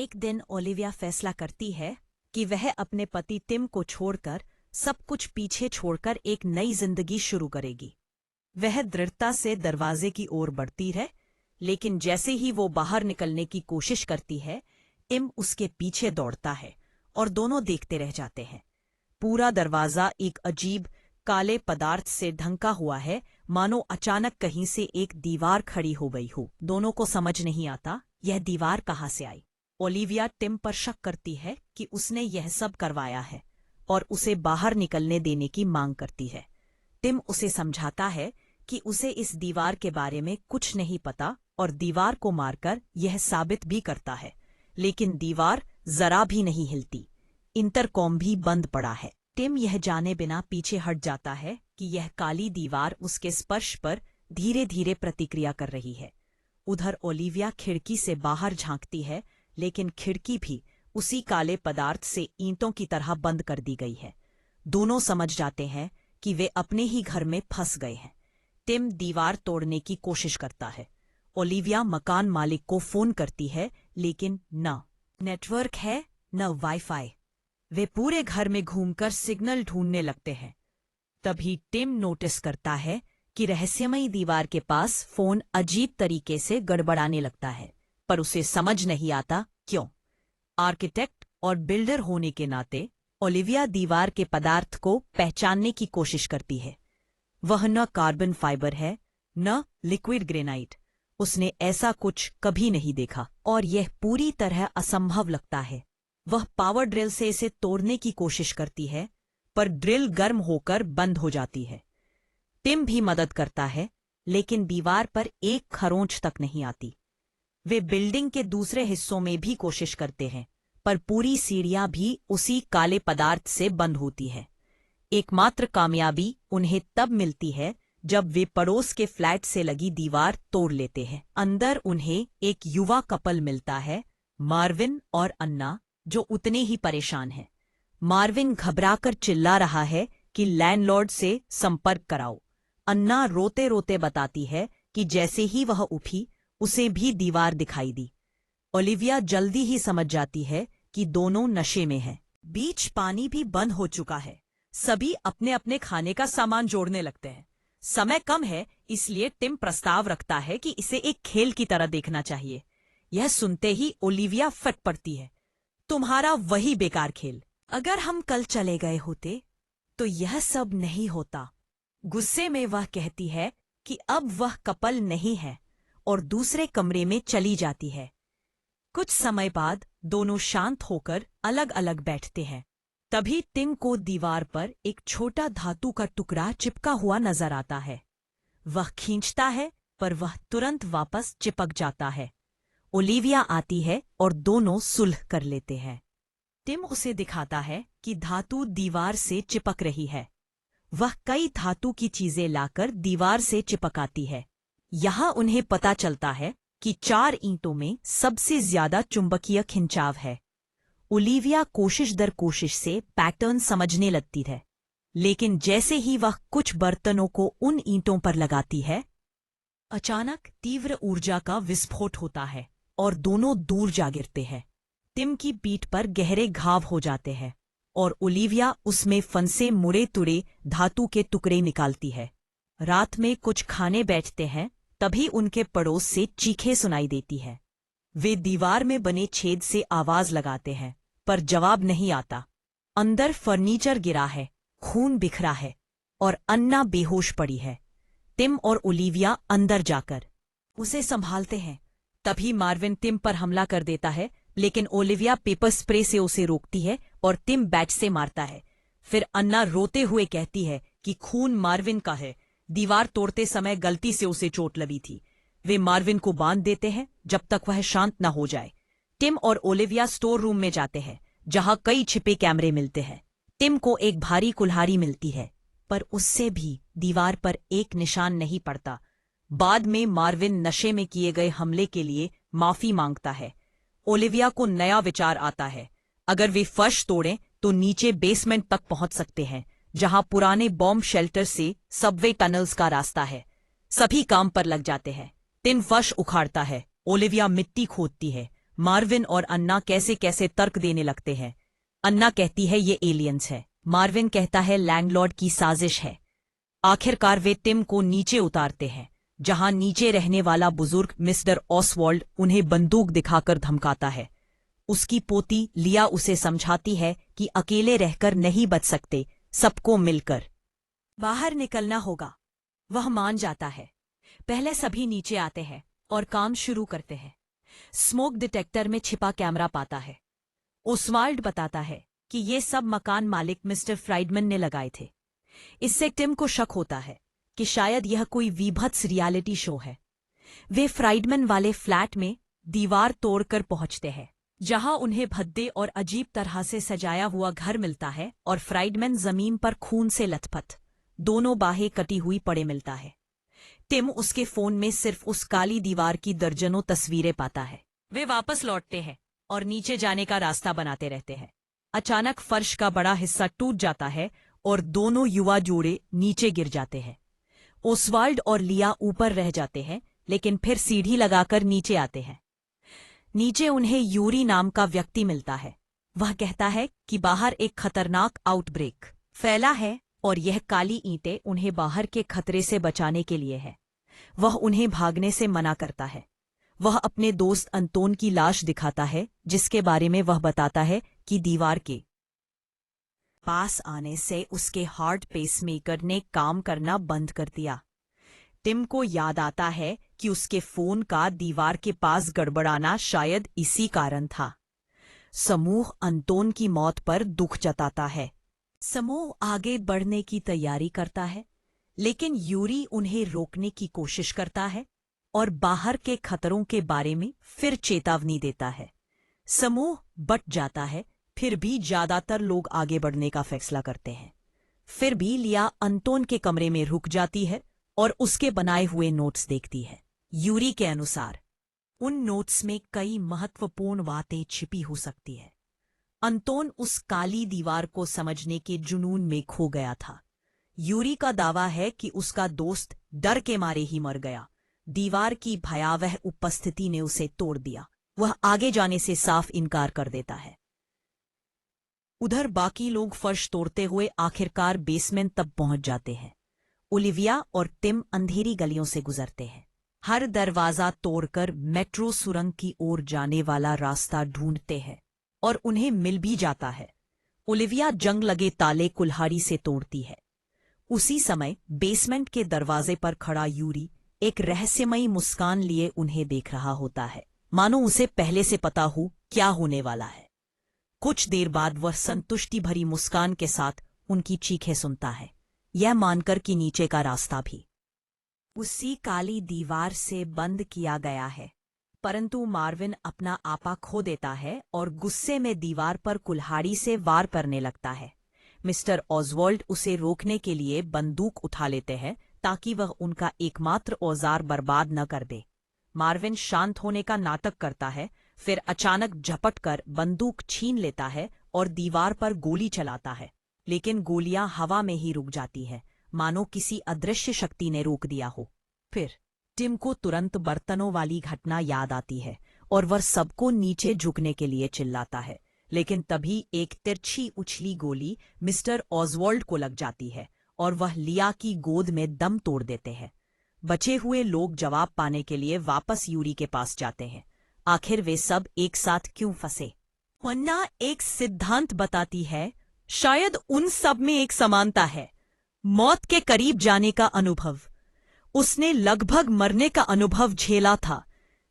एक दिन ओलिविया फैसला करती है कि वह अपने पति टिम को छोड़कर सब कुछ पीछे छोड़कर एक नई जिंदगी शुरू करेगी। वह दृढ़ता से दरवाजे की ओर बढ़ती है, लेकिन जैसे ही वो बाहर निकलने की कोशिश करती है, टिम उसके पीछे दौड़ता है और दोनों देखते रह जाते हैं। पूरा दरवाजा एक अजीब काले पदार्थ से ढंका हुआ है, मानो अचानक कहीं से एक दीवार खड़ी हो गई हो। दोनों को समझ नहीं आता यह दीवार कहाँ से आई। ओलिविया टिम पर शक करती है कि उसने यह सब करवाया है और उसे बाहर निकलने देने की मांग करती है। टिम उसे समझाता है कि उसे इस दीवार के बारे में कुछ नहीं पता और दीवार को मारकर यह साबित भी करता है, लेकिन दीवार जरा भी नहीं हिलती। इंटरकॉम भी बंद पड़ा है। टिम यह जाने बिना पीछे हट जाता है कि यह काली दीवार उसके स्पर्श पर धीरे धीरे प्रतिक्रिया कर रही है। उधर ओलिविया खिड़की से बाहर झांकती है, लेकिन खिड़की भी उसी काले पदार्थ से ईंटों की तरह बंद कर दी गई है। दोनों समझ जाते हैं कि वे अपने ही घर में फंस गए हैं। टिम दीवार तोड़ने की कोशिश करता है। ओलिविया मकान मालिक को फोन करती है, लेकिन न नेटवर्क है न वाईफाई। वे पूरे घर में घूमकर सिग्नल ढूंढने लगते हैं। तभी टिम नोटिस करता है कि रहस्यमयी दीवार के पास फोन अजीब तरीके से गड़बड़ाने लगता है, पर उसे समझ नहीं आता क्यों। आर्किटेक्ट और बिल्डर होने के नाते ओलिविया दीवार के पदार्थ को पहचानने की कोशिश करती है। वह न कार्बन फाइबर है न लिक्विड ग्रेनाइट। उसने ऐसा कुछ कभी नहीं देखा और यह पूरी तरह असंभव लगता है। वह पावर ड्रिल से इसे तोड़ने की कोशिश करती है, पर ड्रिल गर्म होकर बंद हो जाती है। टिम भी मदद करता है, लेकिन दीवार पर एक खरोंच तक नहीं आती। वे बिल्डिंग के दूसरे हिस्सों में भी कोशिश करते हैं, पर पूरी सीढ़ियां भी उसी काले पदार्थ से बंद होती है। एकमात्र कामयाबी उन्हें तब मिलती है जब वे पड़ोस के फ्लैट से लगी दीवार तोड़ लेते हैं। अंदर उन्हें एक युवा कपल मिलता है, मार्विन और अन्ना, जो उतने ही परेशान हैं। मार्विन घबराकर चिल्ला रहा है कि लैंडलॉर्ड से संपर्क कराओ। अन्ना रोते रोते बताती है कि जैसे ही वह उठी, उसे भी दीवार दिखाई दी। ओलिविया जल्दी ही समझ जाती है कि दोनों नशे में हैं। बीच पानी भी बंद हो चुका है। सभी अपने अपने खाने का सामान जोड़ने लगते हैं। समय कम है, इसलिए टिम प्रस्ताव रखता है कि इसे एक खेल की तरह देखना चाहिए। यह सुनते ही ओलिविया फट पड़ती है। तुम्हारा वही बेकार खेल। अगर हम कल चले गए होते तो यह सब नहीं होता। गुस्से में वह कहती है कि अब वह कपल नहीं है और दूसरे कमरे में चली जाती है। कुछ समय बाद दोनों शांत होकर अलग अलग बैठते हैं। तभी टिम को दीवार पर एक छोटा धातु का टुकड़ा चिपका हुआ नजर आता है। वह खींचता है, पर वह तुरंत वापस चिपक जाता है। ओलिविया आती है और दोनों सुलह कर लेते हैं। टिम उसे दिखाता है कि धातु दीवार से चिपक रही है। वह कई धातु की चीजें लाकर दीवार से चिपकाती है। यहाँ उन्हें पता चलता है कि 4 ईंटों में सबसे ज्यादा चुंबकीय खिंचाव है। ओलिविया कोशिश दर कोशिश से पैटर्न समझने लगती है, लेकिन जैसे ही वह कुछ बर्तनों को उन ईंटों पर लगाती है, अचानक तीव्र ऊर्जा का विस्फोट होता है और दोनों दूर जा गिरते हैं। टिम की पीठ पर गहरे घाव हो जाते हैं और ओलिविया उसमें फंसे मुड़े तुड़े धातु के टुकड़े निकालती है। रात में कुछ खाने बैठते हैं, तभी उनके पड़ोस से चीखें सुनाई देती है। वे दीवार में बने छेद से आवाज लगाते हैं, पर जवाब नहीं आता। अंदर फर्नीचर गिरा है, खून बिखरा है और अन्ना बेहोश पड़ी है। टिम और ओलिविया अंदर जाकर उसे संभालते हैं। तभी मार्विन टिम पर हमला कर देता है, लेकिन ओलिविया पेपर स्प्रे से उसे रोकती है और टिम बैट से मारता है। फिर अन्ना रोते हुए कहती है कि खून मार्विन का है, दीवार तोड़ते समय गलती से उसे चोट लगी थी। वे मार्विन को बांध देते हैं जब तक वह शांत न हो जाए। टिम और ओलिविया स्टोर रूम में जाते हैं, जहां कई छिपे कैमरे मिलते हैं। टिम को एक भारी कुल्हाड़ी मिलती है, पर उससे भी दीवार पर एक निशान नहीं पड़ता। बाद में मार्विन नशे में किए गए हमले के लिए माफी मांगता है। ओलिविया को नया विचार आता है, अगर वे फर्श तोड़ें तो नीचे बेसमेंट तक पहुंच सकते हैं, जहां पुराने बॉम्ब शेल्टर से सबवे टनल्स का रास्ता है। सभी काम पर लग जाते हैं। टिम फर्श उखाड़ता है, ओलिविया मिट्टी खोदती है, मार्विन और अन्ना कैसे कैसे तर्क देने लगते हैं। अन्ना कहती है ये एलियंस है। मार्विन कहता है लैंडलॉर्ड की साजिश है। आखिरकार वे टिम को नीचे उतारते हैं, जहां नीचे रहने वाला बुजुर्ग मिस्टर ऑसवाल्ड उन्हें बंदूक दिखाकर धमकाता है। उसकी पोती लिया उसे समझाती है कि अकेले रहकर नहीं बच सकते, सबको मिलकर बाहर निकलना होगा। वह मान जाता है। पहले सभी नीचे आते हैं और काम शुरू करते हैं। स्मोक डिटेक्टर में छिपा कैमरा पाता है। ओसवाल्ड बताता है कि ये सब मकान मालिक मिस्टर फ्राइडमैन ने लगाए थे। इससे टिम को शक होता है कि शायद यह कोई वीभत्स रियलिटी शो है। वे फ्राइडमैन वाले फ्लैट में दीवार तोड़कर पहुंचते हैं, जहां उन्हें भद्दे और अजीब तरह से सजाया हुआ घर मिलता है और फ्राइडमैन जमीन पर खून से लथपथ, दोनों बाहें कटी हुई पड़े मिलता है। टिम उसके फोन में सिर्फ उस काली दीवार की दर्जनों तस्वीरें पाता है। वे वापस लौटते हैं और नीचे जाने का रास्ता बनाते रहते हैं। अचानक फर्श का बड़ा हिस्सा टूट जाता है और दोनों युवा जोड़े नीचे गिर जाते हैं। ओसवाल्ड और लिया ऊपर रह जाते हैं, लेकिन फिर सीढ़ी लगाकर नीचे आते हैं। नीचे उन्हें यूरी नाम का व्यक्ति मिलता है। वह कहता है कि बाहर एक खतरनाक आउटब्रेक फैला है और यह काली ईंटें उन्हें बाहर के खतरे से बचाने के लिए है। वह उन्हें भागने से मना करता है। वह अपने दोस्त अंतोन की लाश दिखाता है, जिसके बारे में वह बताता है कि दीवार के पास आने से उसके हार्ट पेसमेकर ने काम करना बंद कर दिया। टिम को याद आता है कि उसके फोन का दीवार के पास गड़बड़ाना शायद इसी कारण था। समूह अंतोन की मौत पर दुख जताता है। समूह आगे बढ़ने की तैयारी करता है, लेकिन यूरी उन्हें रोकने की कोशिश करता है और बाहर के खतरों के बारे में फिर चेतावनी देता है। समूह बट जाता है, फिर भी ज्यादातर लोग आगे बढ़ने का फैसला करते हैं। फिर भी लिया अंतोन के कमरे में रुक जाती है और उसके बनाए हुए नोट्स देखती है। यूरी के अनुसार उन नोट्स में कई महत्वपूर्ण बातें छिपी हो सकती है। अंतोन उस काली दीवार को समझने के जुनून में खो गया था। यूरी का दावा है कि उसका दोस्त डर के मारे ही मर गया। दीवार की भयावह उपस्थिति ने उसे तोड़ दिया। वह आगे जाने से साफ इनकार कर देता है। उधर बाकी लोग फर्श तोड़ते हुए आखिरकार बेसमेंट तक पहुंच जाते हैं। ओलिविया और टिम अंधेरी गलियों से गुजरते हैं। हर दरवाजा तोड़कर मेट्रो सुरंग की ओर जाने वाला रास्ता ढूंढते हैं और उन्हें मिल भी जाता है। ओलिविया जंग लगे ताले कुल्हाड़ी से तोड़ती है। उसी समय बेसमेंट के दरवाजे पर खड़ा यूरी एक रहस्यमयी मुस्कान लिए उन्हें देख रहा होता है, मानो उसे पहले से पता हो क्या होने वाला है। कुछ देर बाद वह संतुष्टि भरी मुस्कान के साथ उनकी चीखें सुनता है, यह मानकर कि नीचे का रास्ता भी उसी काली दीवार से बंद किया गया है। परंतु मार्विन अपना आपा खो देता है और गुस्से में दीवार पर कुल्हाड़ी से वार करने लगता है। मिस्टर ऑसवाल्ड उसे रोकने के लिए बंदूक उठा लेते हैं ताकि वह उनका एकमात्र औजार बर्बाद न कर दे। मार्विन शांत होने का नाटक करता है, फिर अचानक झपट कर बंदूक छीन लेता है और दीवार पर गोली चलाता है, लेकिन गोलियां हवा में ही रुक जाती है, मानो किसी अदृश्य शक्ति ने रोक दिया हो। फिर टिम को तुरंत बर्तनों वाली घटना याद आती है और वह सबको नीचे झुकने के लिए चिल्लाता है, लेकिन तभी एक तिरछी उछली गोली मिस्टर ऑसवाल्ड को लग जाती है और वह लिया की गोद में दम तोड़ देते हैं। बचे हुए लोग जवाब पाने के लिए वापस यूरी के पास जाते हैं। आखिर वे सब एक साथ क्यों फंसे? वन्ना एक सिद्धांत बताती है, शायद उन सब में एक समानता है, मौत के करीब जाने का अनुभव। उसने लगभग मरने का अनुभव झेला था।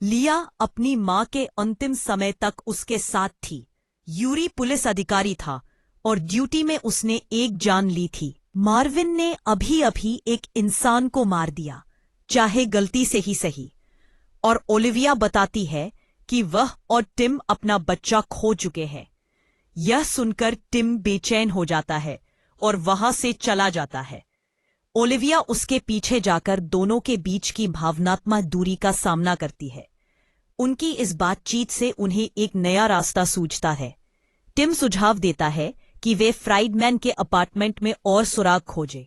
लिया अपनी मां के अंतिम समय तक उसके साथ थी। यूरी पुलिस अधिकारी था और ड्यूटी में उसने एक जान ली थी। मार्विन ने अभी अभी एक इंसान को मार दिया, चाहे गलती से ही सही। और ओलिविया बताती है कि वह और टिम अपना बच्चा खो चुके हैं। यह सुनकर टिम बेचैन हो जाता है और वहां से चला जाता है। ओलिविया उसके पीछे जाकर दोनों के बीच की भावनात्मक दूरी का सामना करती है। उनकी इस बातचीत से उन्हें एक नया रास्ता सूझता है। टिम सुझाव देता है कि वे फ्राइडमैन के अपार्टमेंट में और सुराग खोजें।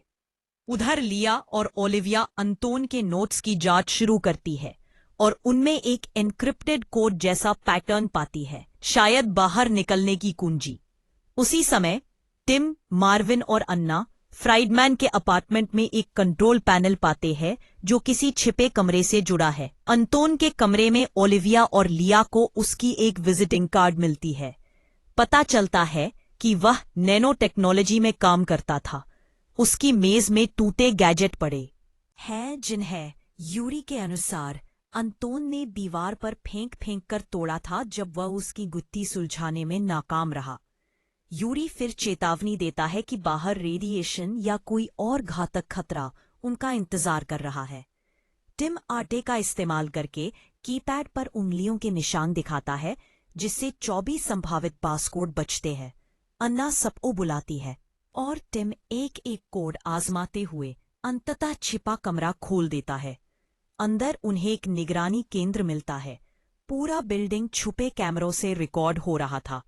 उधर लिया और ओलिविया अंतोन के नोट्स की जांच शुरू करती है। और उनमें एक एन्क्रिप्टेड कोड जैसा पैटर्न पाती है, शायद बाहर निकलने की कुंजी। उसी समय टिम, मार्विन और अन्ना फ्राइडमैन के अपार्टमेंट में एक कंट्रोल पैनल पाते हैं जो किसी छिपे कमरे से जुड़ा है। अंतोन के कमरे में ओलिविया और लिया को उसकी एक विजिटिंग कार्ड मिलती है। पता चलता है कि वह नैनो टेक्नोलॉजी में काम करता था। उसकी मेज में टूटे गैजेट पड़े हैं जिन्हें यूरी के अनुसार अंतोन ने दीवार पर फेंक फेंक कर तोड़ा था जब वह उसकी गुत्थी सुलझाने में नाकाम रहा। यूरी फिर चेतावनी देता है कि बाहर रेडिएशन या कोई और घातक खतरा उनका इंतजार कर रहा है। टिम आटे का इस्तेमाल करके कीपैड पर उंगलियों के निशान दिखाता है, जिससे 24 संभावित पासकोड बचते हैं। अन्ना सबको बुलाती है और टिम एक एक कोड आजमाते हुए अंततः छिपा कमरा खोल देता है। अंदर उन्हें एक निगरानी केंद्र मिलता है। पूरा बिल्डिंग छुपे कैमरों से रिकॉर्ड हो रहा था।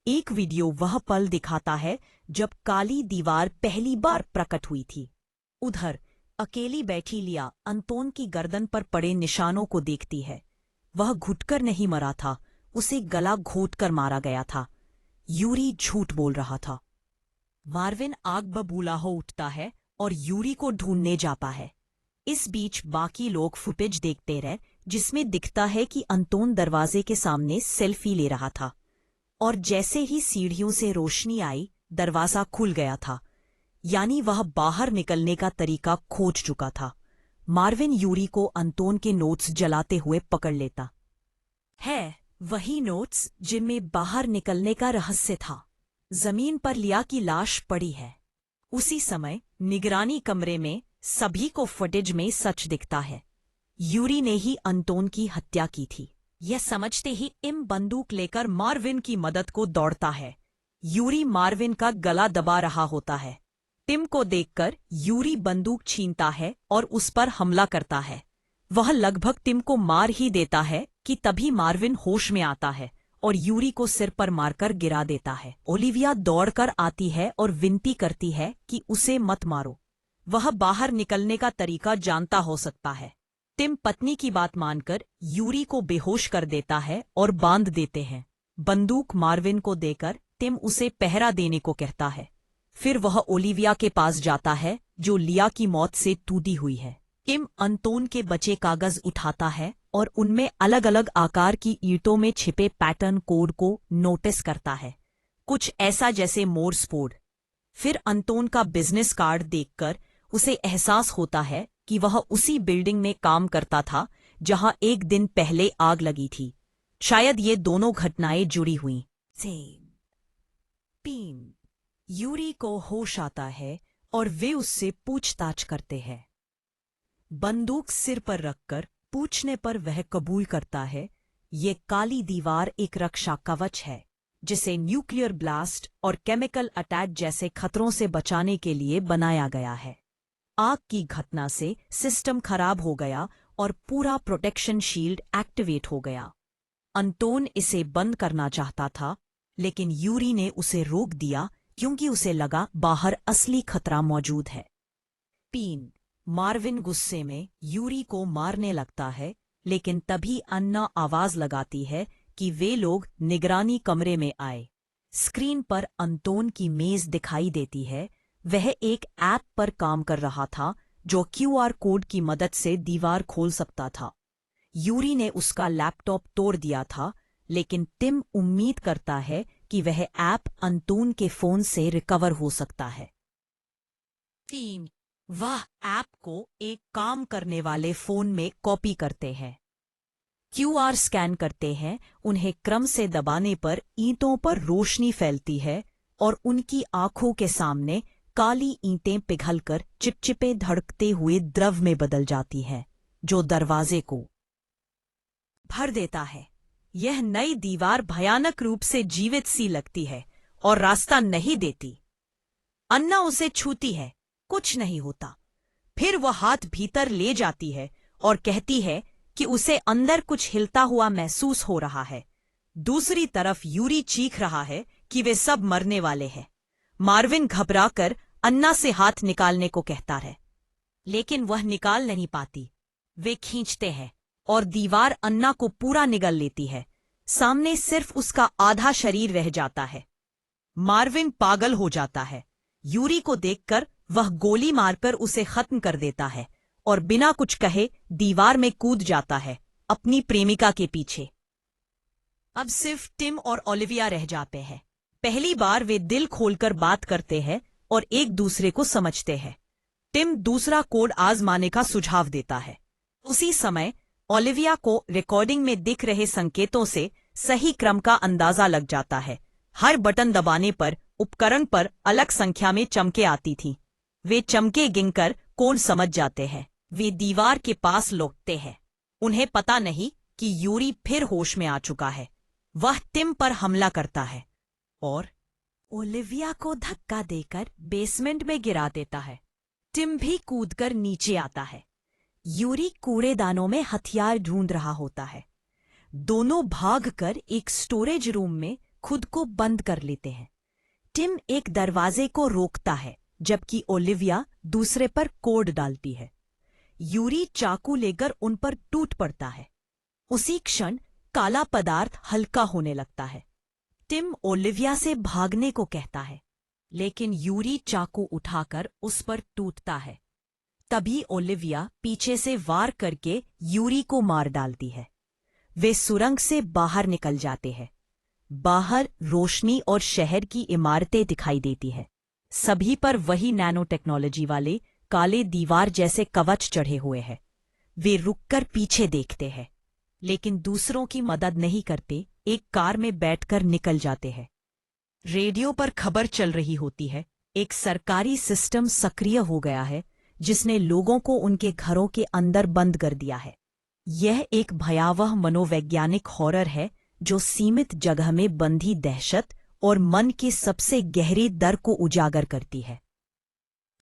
एक वीडियो वह पल दिखाता है जब काली दीवार पहली बार प्रकट हुई थी। उधर अकेली बैठी लिया अंतोन की गर्दन पर पड़े निशानों को देखती है। वह घुटकर नहीं मरा था, उसे गला घोंटकर मारा गया था। यूरी झूठ बोल रहा था। मार्विन आग बबूला हो उठता है और यूरी को ढूंढने जाता है। इस बीच बाकी लोग फुटेज देखते रहे, जिसमें दिखता है कि अंतोन दरवाजे के सामने सेल्फी ले रहा था और जैसे ही सीढ़ियों से रोशनी आई, दरवाजा खुल गया था। यानी वह बाहर निकलने का तरीका खोज चुका था। मार्विन यूरी को अंतोन के नोट्स जलाते हुए पकड़ लेता है, वही नोट्स जिनमें बाहर निकलने का रहस्य था। जमीन पर लिया की लाश पड़ी है। उसी समय निगरानी कमरे में सभी को फुटेज में सच दिखता है। यूरी ने ही अंतोन की हत्या की थी। यह समझते ही टिम बंदूक लेकर मार्विन की मदद को दौड़ता है। यूरी मार्विन का गला दबा रहा होता है। टिम को देखकर यूरी बंदूक छीनता है और उस पर हमला करता है। वह लगभग टिम को मार ही देता है कि तभी मार्विन होश में आता है और यूरी को सिर पर मारकर गिरा देता है। ओलिविया दौड़कर आती है और विनती करती है कि उसे मत मारो, वह बाहर निकलने का तरीका जानता हो सकता है। टिम पत्नी की बात मानकर यूरी को बेहोश कर देता है और बांध देते हैं। बंदूक मार्विन को देकर टिम उसे पहरा देने को कहता है। फिर वह ओलिविया के पास जाता है जो लिया की मौत से टूटी हुई है। टिम अंतोन के बचे कागज उठाता है और उनमें अलग अलग आकार की ईंटों में छिपे पैटर्न कोड को नोटिस करता है, कुछ ऐसा जैसे मोर्स कोड। फिर अंतोन का बिजनेस कार्ड देखकर उसे एहसास होता है कि वह उसी बिल्डिंग में काम करता था जहां एक दिन पहले आग लगी थी। शायद ये दोनों घटनाएं जुड़ी हुई। यूरी को होश आता है और वे उससे पूछताछ करते हैं। बंदूक सिर पर रखकर पूछने पर वह कबूल करता है, ये काली दीवार एक रक्षा कवच है जिसे न्यूक्लियर ब्लास्ट और केमिकल अटैक जैसे खतरों से बचाने के लिए बनाया गया है। आग की घटना से सिस्टम खराब हो गया और पूरा प्रोटेक्शन शील्ड एक्टिवेट हो गया। अंतोन इसे बंद करना चाहता था, लेकिन यूरी ने उसे रोक दिया क्योंकि उसे लगा बाहर असली खतरा मौजूद है। मार्विन गुस्से में यूरी को मारने लगता है, लेकिन तभी अन्ना आवाज लगाती है कि वे लोग निगरानी कमरे में आए। स्क्रीन पर अंतोन की मेज दिखाई देती है। वह एक ऐप पर काम कर रहा था जो क्यूआर कोड की मदद से दीवार खोल सकता था। यूरी ने उसका लैपटॉप तोड़ दिया था, लेकिन टिम उम्मीद करता है कि वह ऐप अंतोन के फोन से रिकवर हो सकता है। वह ऐप को एक काम करने वाले फोन में कॉपी करते हैं, क्यूआर स्कैन करते हैं। उन्हें क्रम से दबाने पर ईंटों पर रोशनी फैलती है और उनकी आंखों के सामने काली ईंटें पिघलकर चिपचिपे धड़कते हुए द्रव में बदल जाती हैं, जो दरवाजे को भर देता है। यह नई दीवार भयानक रूप से जीवित सी लगती है और रास्ता नहीं देती। अन्ना उसे छूती है, कुछ नहीं होता। फिर वह हाथ भीतर ले जाती है और कहती है कि उसे अंदर कुछ हिलता हुआ महसूस हो रहा है। दूसरी तरफ यूरी चीख रहा है कि वे सब मरने वाले हैं। मार्विन घबराकर अन्ना से हाथ निकालने को कहता है, लेकिन वह निकाल नहीं पाती। वे खींचते हैं और दीवार अन्ना को पूरा निगल लेती है। सामने सिर्फ उसका आधा शरीर रह जाता है। मार्विन पागल हो जाता है। यूरी को देखकर वह गोली मारकर उसे खत्म कर देता है और बिना कुछ कहे दीवार में कूद जाता है अपनी प्रेमिका के पीछे। अब सिर्फ टिम और ओलिविया रह जाते हैं। पहली बार वे दिल खोलकर बात करते हैं और एक दूसरे को समझते हैं। टिम दूसरा कोड आजमाने का सुझाव देता है। उसी समय ओलिविया को रिकॉर्डिंग में दिख रहे संकेतों से सही क्रम का अंदाजा लग जाता है। हर बटन दबाने पर उपकरण पर अलग संख्या में चमके आती थीं। वे चमके गिनकर कोड समझ जाते हैं। वे दीवार के पास लौटते हैं। उन्हें पता नहीं कि यूरी फिर होश में आ चुका है। वह टिम पर हमला करता है और ओलिविया को धक्का देकर बेसमेंट में गिरा देता है। टिम भी कूदकर नीचे आता है। यूरी कूड़ेदानों में हथियार ढूंढ रहा होता है। दोनों भागकर एक स्टोरेज रूम में खुद को बंद कर लेते हैं। टिम एक दरवाजे को रोकता है जबकि ओलिविया दूसरे पर कोड डालती है। यूरी चाकू लेकर उन पर टूट पड़ता है। उसी क्षण काला पदार्थ हल्का होने लगता है। टिम ओलिविया से भागने को कहता है, लेकिन यूरी चाकू उठाकर उस पर टूटता है। तभी ओलिविया पीछे से वार करके यूरी को मार डालती है। वे सुरंग से बाहर निकल जाते हैं। बाहर रोशनी और शहर की इमारतें दिखाई देती है। सभी पर वही नैनो टेक्नोलॉजी वाले काले दीवार जैसे कवच चढ़े हुए हैं। वे रुककर पीछे देखते हैं, लेकिन दूसरों की मदद नहीं करते। एक कार में बैठकर निकल जाते हैं। रेडियो पर खबर चल रही होती है। एक सरकारी सिस्टम सक्रिय हो गया है जिसने लोगों को उनके घरों के अंदर बंद कर दिया है। यह एक भयावह मनोवैज्ञानिक हॉरर है जो सीमित जगह में बंधी दहशत और मन के सबसे गहरे डर को उजागर करती है।